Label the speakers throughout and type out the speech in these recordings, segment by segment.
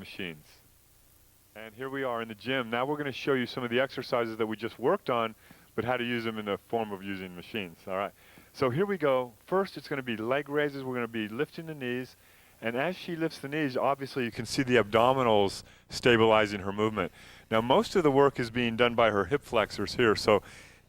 Speaker 1: machines. And here we are in the gym. Now we're going to show you some of the exercises that we just worked on, but how to use them in the form of using machines. All right. So here we go. First, it's going to be leg raises. We're going to be lifting the knees. And as she lifts the knees, obviously you can see the abdominals stabilizing her movement. Now most of the work is being done by her hip flexors here. So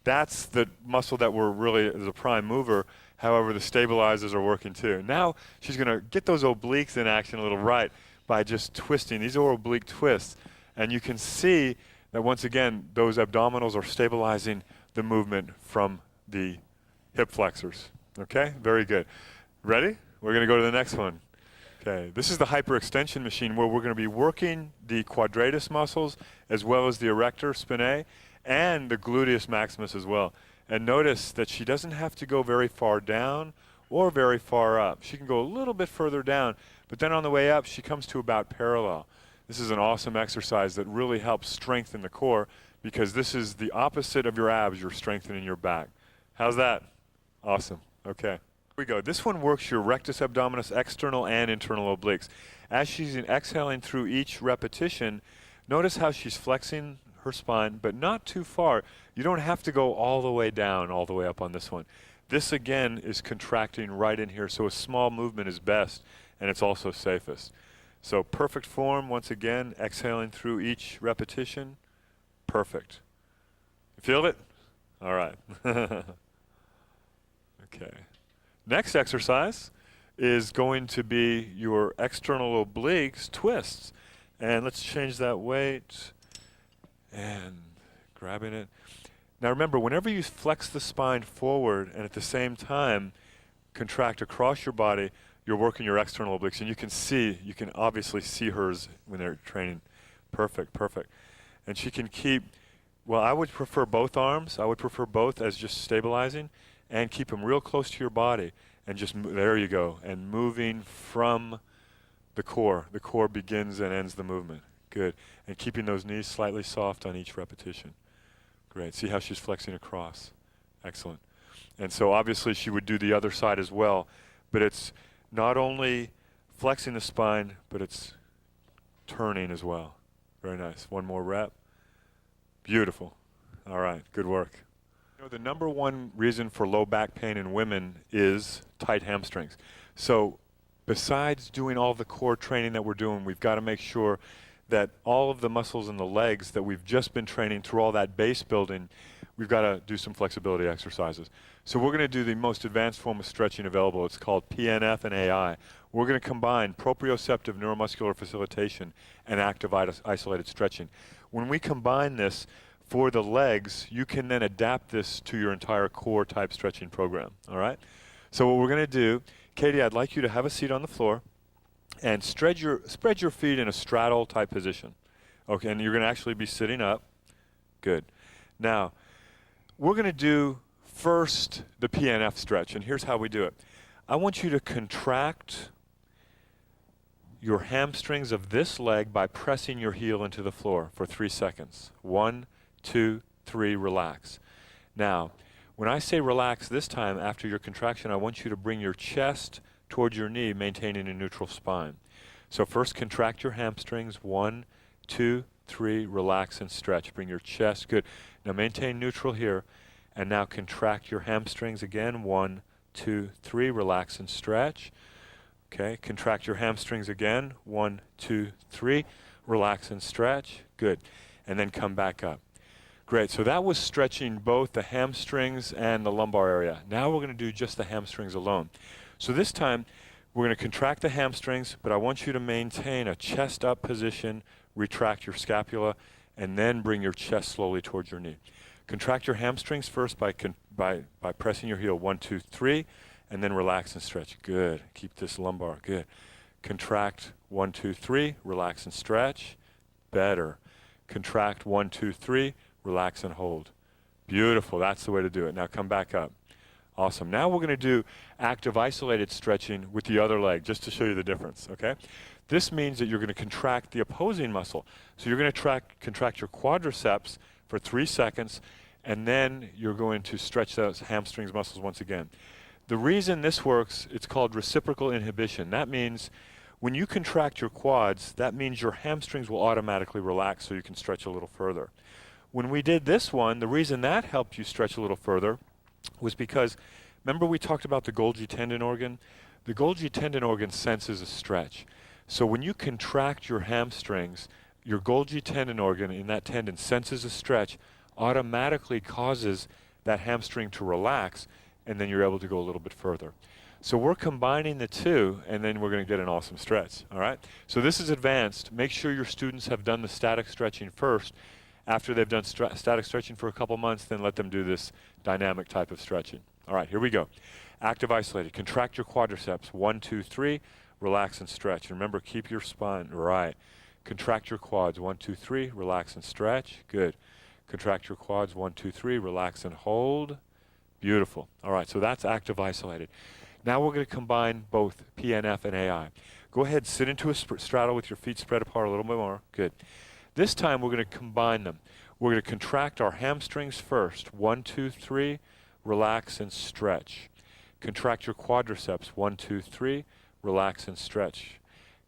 Speaker 1: that's the muscle that we're really as a prime mover. However, the stabilizers are working too. Now she's going to get those obliques in action a little right by just twisting. These are oblique twists. And you can see that once again, those abdominals are stabilizing the movement from the hip flexors. Okay, very good. Ready? We're going to go to the next one. Okay, this is the hyperextension machine where we're going to be working the quadratus muscles as well as the erector spinae and the gluteus maximus as well. And notice that she doesn't have to go very far down or very far up. She can go a little bit further down, but then on the way up she comes to about parallel. This is an awesome exercise that really helps strengthen the core because this is the opposite of your abs. You're strengthening your back. How's that? Awesome. Okay. Here we go. This one works your rectus abdominis, external and internal obliques. As she's exhaling through each repetition, notice how she's flexing her spine, but not too far. You don't have to go all the way down, all the way up on this one. This again is contracting right in here, so a small movement is best, and it's also safest. So perfect form, once again, exhaling through each repetition. Perfect. You feel it? All right. Okay. Next exercise is going to be your external obliques twists. And let's change that weight and grabbing it. Now remember, whenever you flex the spine forward and at the same time contract across your body, you're working your external obliques, and you can obviously see hers when they're training. Perfect, perfect. And she can keep, well, I would prefer both arms. I would prefer both as just stabilizing, and keep them real close to your body, and just, there you go, and moving from the core. The core begins and ends the movement. Good. And keeping those knees slightly soft on each repetition. Great. See how she's flexing across. Excellent. And so obviously she would do the other side as well, but it's not only flexing the spine, but it's turning as well. Very nice. One more rep. Beautiful. All right, good work. You know, the number one reason for low back pain in women is tight hamstrings. So besides doing all the core training that we're doing, we've got to make sure that all of the muscles in the legs that we've just been training through all that base building, we've got to do some flexibility exercises. So we're going to do the most advanced form of stretching available. It's called PNF and AI. We're going to combine proprioceptive neuromuscular facilitation and active isolated stretching. When we combine this for the legs, you can then adapt this to your entire core type stretching program. All right? So what we're going to do, Katie, I'd like you to have a seat on the floor and spread your feet in a straddle type position. Okay, and you're going to actually be sitting up. Good. Now, we're going to do first the PNF stretch, and here's how we do it. I want you to contract your hamstrings of this leg by pressing your heel into the floor for 3 seconds. 1, 2, 3, relax. Now, when I say relax this time after your contraction, I want you to bring your chest towards your knee, maintaining a neutral spine. So first contract your hamstrings. 1, 2, 3, relax and stretch. Bring your chest, good. Now maintain neutral here. And now contract your hamstrings again. 1, 2, 3, relax and stretch. Okay, contract your hamstrings again. 1, 2, 3, relax and stretch. Good. And then come back up. Great, so that was stretching both the hamstrings and the lumbar area. Now we're going to do just the hamstrings alone. So this time, we're going to contract the hamstrings, but I want you to maintain a chest up position, retract your scapula, and then bring your chest slowly towards your knee. Contract your hamstrings first by pressing your heel. 1, 2, 3, and then relax and stretch. Good. Keep this lumbar. Good. Contract 1, 2, 3, relax and stretch. Better. Contract 1, 2, 3, relax and hold. Beautiful. That's the way to do it. Now come back up. Awesome. Now we're going to do active isolated stretching with the other leg, just to show you the difference, okay? This means that you're going to contract the opposing muscle. So you're going to contract your quadriceps for 3 seconds, and then you're going to stretch those hamstrings muscles once again. The reason this works, it's called reciprocal inhibition. That means When you contract your quads, that means your hamstrings will automatically relax so you can stretch a little further. When we did this one, the reason that helped you stretch a little further was because, remember we talked about the Golgi tendon organ? The Golgi tendon organ senses a stretch. So when you contract your hamstrings, your Golgi tendon organ in that tendon senses a stretch, automatically causes that hamstring to relax, and then you're able to go a little bit further. So we're combining the two, and then we're going to get an awesome stretch, all right? So this is advanced. Make sure your students have done the static stretching first. After they've done static stretching for a couple months, then let them do this dynamic type of stretching. All right, here we go. Active isolated. Contract your quadriceps. 1, 2, 3. Relax and stretch. And remember, keep your spine right. Contract your quads. 1, 2, 3. Relax and stretch. Good. Contract your quads. 1, 2, 3. Relax and hold. Beautiful. All right, so that's active isolated. Now we're going to combine both PNF and AI. Go ahead, sit into a straddle with your feet spread apart a little bit more. Good. This time we're going to combine them. We're going to contract our hamstrings first. 1, 2, 3. Relax and stretch. Contract your quadriceps. 1, 2, 3. Relax and stretch.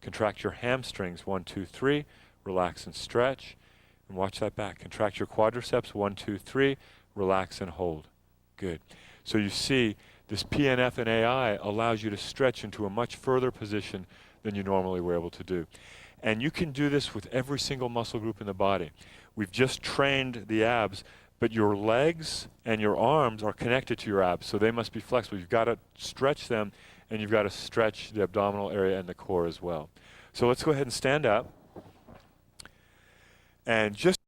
Speaker 1: Contract your hamstrings. 1, 2, 3. Relax and stretch. And watch that back. Contract your quadriceps. 1, 2, 3. Relax and hold. Good. So you see, this PNF and AI allows you to stretch into a much further position than you normally were able to do. And you can do this with every single muscle group in the body. We've just trained the abs, but your legs and your arms are connected to your abs, so they must be flexible. You've got to stretch them, and you've got to stretch the abdominal area and the core as well. So let's go ahead and stand up. And just